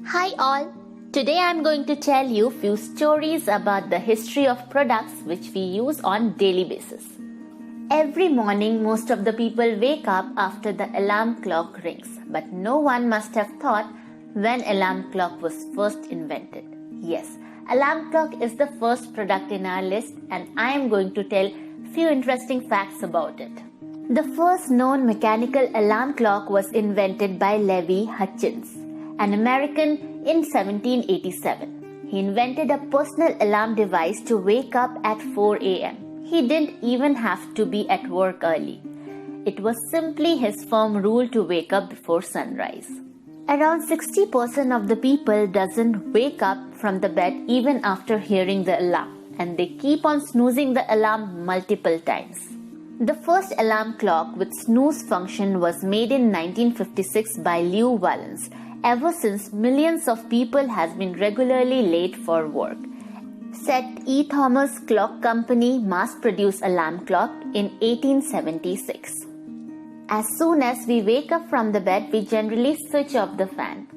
Hi all! Today I am going to tell you few stories about the history of products which we use on daily basis. Every morning most of the people wake up after the alarm clock rings, but no one must have thought when alarm clock was first invented. Yes, alarm clock is the first product in our list and I am going to tell few interesting facts about it. The first known mechanical alarm clock was invented by Levi Hutchins, an American in 1787. He invented a personal alarm device to wake up at 4 a.m. He didn't even have to be at work early. It was simply his firm rule to wake up before sunrise. Around 60% of the people doesn't wake up from the bed even after hearing the alarm, and they keep on snoozing the alarm multiple times. The first alarm clock with snooze function was made in 1956 by Lew Wallace. Ever since, millions of people has been regularly late for work. St. E. Thomas Clock Company mass-produced alarm clock in 1876. As soon as we wake up from the bed, we generally switch off the fan.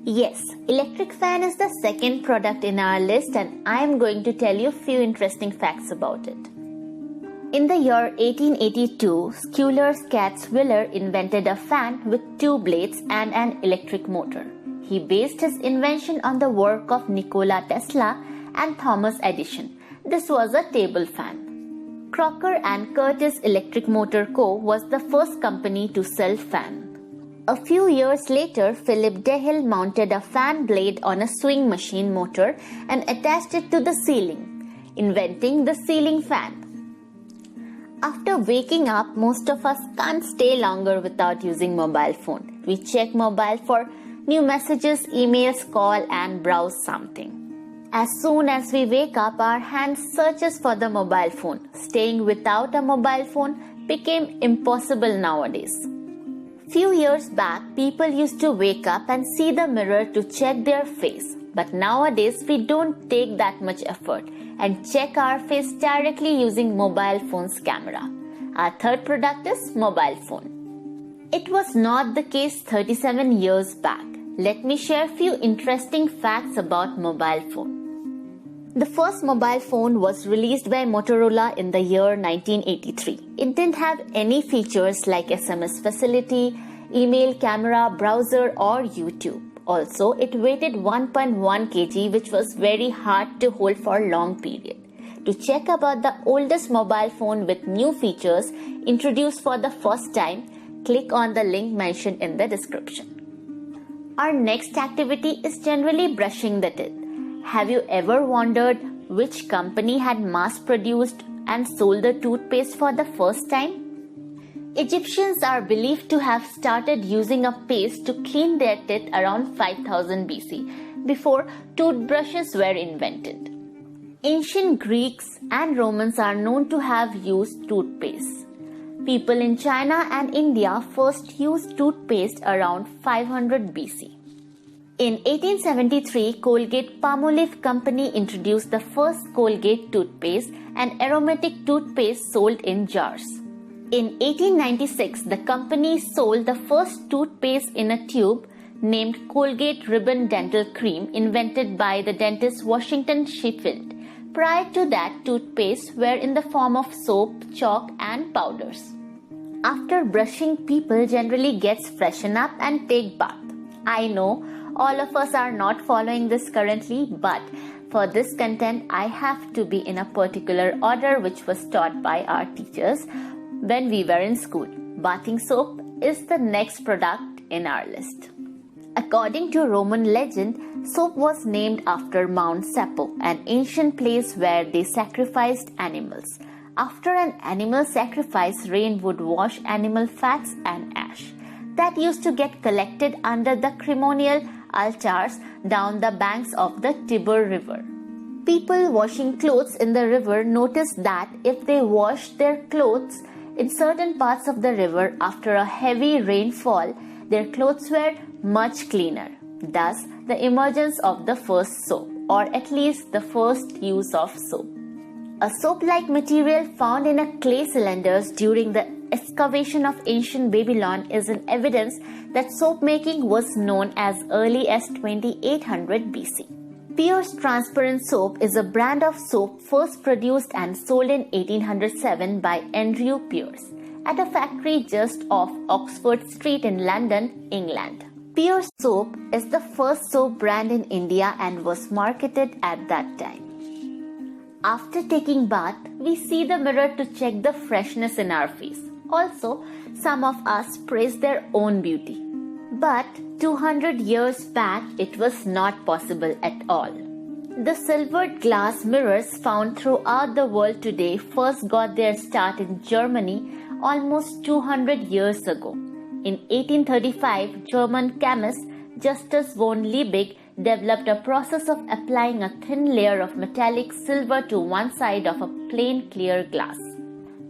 Yes, electric fan is the second product in our list and I am going to tell you few interesting facts about it. In the year 1882, Schuyler Scatz-Wheeler invented a fan with two blades and an electric motor. He based his invention on the work of Nikola Tesla and Thomas Edison. This was a table fan. Crocker and Curtis Electric Motor Co. was the first company to sell fan. A few years later, Philip Dehill mounted a fan blade on a sewing machine motor and attached it to the ceiling, inventing the ceiling fan. After waking up, most of us can't stay longer without using mobile phone. We check mobile for new messages, emails, call and browse something. As soon as we wake up, our hand searches for the mobile phone. Staying without a mobile phone became impossible nowadays. Few years back, people used to wake up and see the mirror to check their face. But nowadays, we don't take that much effort and check our face directly using mobile phone's camera. Our third product is mobile phone. It was not the case 37 years back. Let me share few interesting facts about mobile phone. The first mobile phone was released by Motorola in the year 1983. It didn't have any features like SMS facility, email, camera, browser or YouTube. Also, it weighed 1.1 kg, which was very hard to hold for a long period. To check about the oldest mobile phone with new features introduced for the first time, click on the link mentioned in the description. Our next activity is generally brushing the teeth. Have you ever wondered which company had mass-produced and sold the toothpaste for the first time? Egyptians are believed to have started using a paste to clean their teeth around 5000 BC, before toothbrushes were invented. Ancient Greeks and Romans are known to have used toothpaste. People in China and India first used toothpaste around 500 BC. In 1873, Colgate-Palmolive Company introduced the first Colgate toothpaste, an aromatic toothpaste sold in jars. In 1896, the company sold the first toothpaste in a tube named Colgate Ribbon Dental Cream, invented by the dentist Washington Sheffield. Prior to that, toothpaste were in the form of soap, chalk and powders. After brushing, people generally gets freshen up and take bath. I know all of us are not following this currently, but for this content, I have to be in a particular order which was taught by our teachers when we were in school. Bathing soap is the next product in our list. According to Roman legend, soap was named after Mount Sapo, an ancient place where they sacrificed animals. After an animal sacrifice, rain would wash animal fats and ash that used to get collected under the ceremonial altars down the banks of the Tiber River. People washing clothes in the river noticed that if they washed their clothes in certain parts of the river after a heavy rainfall, their clothes were much cleaner. Thus, the emergence of the first soap, or at least the first use of soap. A soap-like material found in a clay cylinders during the excavation of ancient Babylon is an evidence that soap making was known as early as 2800 BC. Pear's transparent soap is a brand of soap first produced and sold in 1807 by Andrew Pearce at a factory just off Oxford Street in London, England. Pear's soap is the first soap brand in India and was marketed at that time. After taking bath, we see the mirror to check the freshness in our face. Also, some of us praise their own beauty. But 200 years back, it was not possible at all. The silvered glass mirrors found throughout the world today first got their start in Germany almost 200 years ago. In 1835, German chemist Justus von Liebig developed a process of applying a thin layer of metallic silver to one side of a plain clear glass.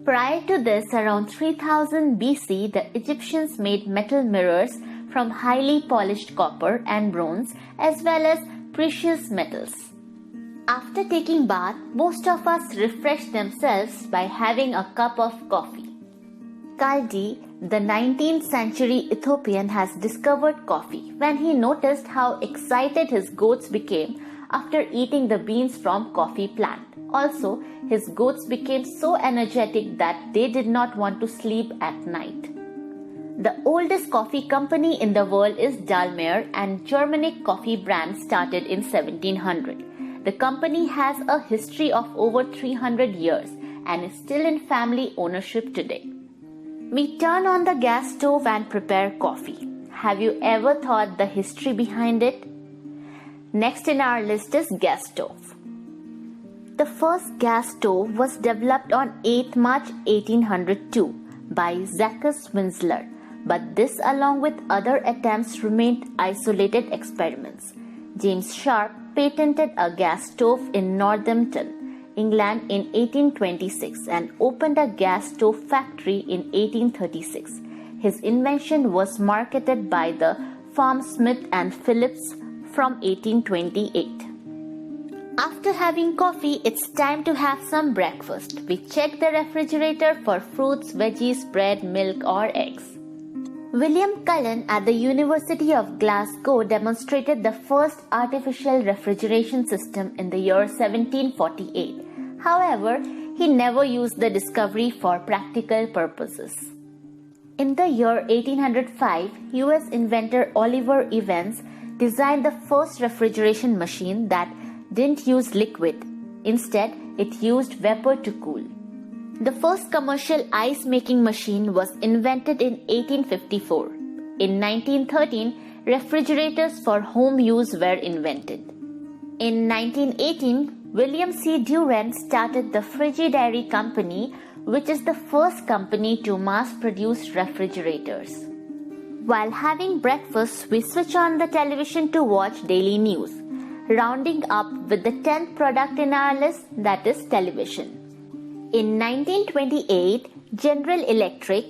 Prior to this, around 3000 BC, the Egyptians made metal mirrors from highly polished copper and bronze as well as precious metals. After taking bath, most of us refresh themselves by having a cup of coffee. Kaldi, the 19th century Ethiopian, has discovered coffee when he noticed how excited his goats became after eating the beans from coffee plant. Also, his goats became so energetic that they did not want to sleep at night. The oldest coffee company in the world is Dahlmeier, and Germanic coffee brand started in 1700. The company has a history of over 300 years and is still in family ownership today. We turn on the gas stove and prepare coffee. Have you ever thought the history behind it? Next in our list is gas stove. The first gas stove was developed on 8 March 1802 by Zacchus Winsler, but this along with other attempts remained isolated experiments. James Sharp patented a gas stove in Northampton, England in 1826 and opened a gas stove factory in 1836. His invention was marketed by the firm Smith and Phillips from 1828. After having coffee, it's time to have some breakfast. We check the refrigerator for fruits, veggies, bread, milk or eggs. William Cullen at the University of Glasgow demonstrated the first artificial refrigeration system in the year 1748. However, he never used the discovery for practical purposes. In the year 1805, US inventor Oliver Evans designed the first refrigeration machine that didn't use liquid. Instead, it used vapor to cool. The first commercial ice-making machine was invented in 1854. In 1913, refrigerators for home use were invented. In 1918, William C. Durant started the Frigidaire Company, which is the first company to mass-produce refrigerators. While having breakfast, we switch on the television to watch daily news, rounding up with the 10th product in our list, that is television. In 1928, General Electric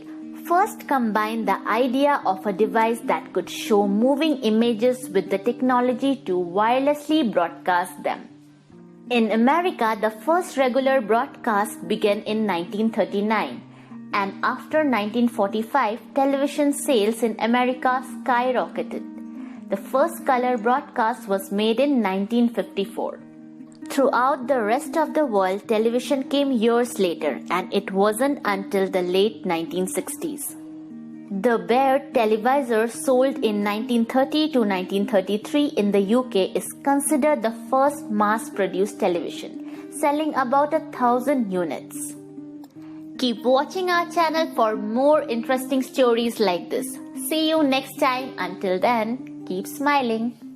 first combined the idea of a device that could show moving images with the technology to wirelessly broadcast them. In America, the first regular broadcast began in 1939, and after 1945, television sales in America skyrocketed. The first color broadcast was made in 1954. Throughout the rest of the world, television came years later, and it wasn't until the late 1960s. The Baird televisor, sold in 1930 to 1933 in the UK, is considered the first mass-produced television, selling about 1,000 units. Keep watching our channel for more interesting stories like this. See you next time. Until then, keep smiling.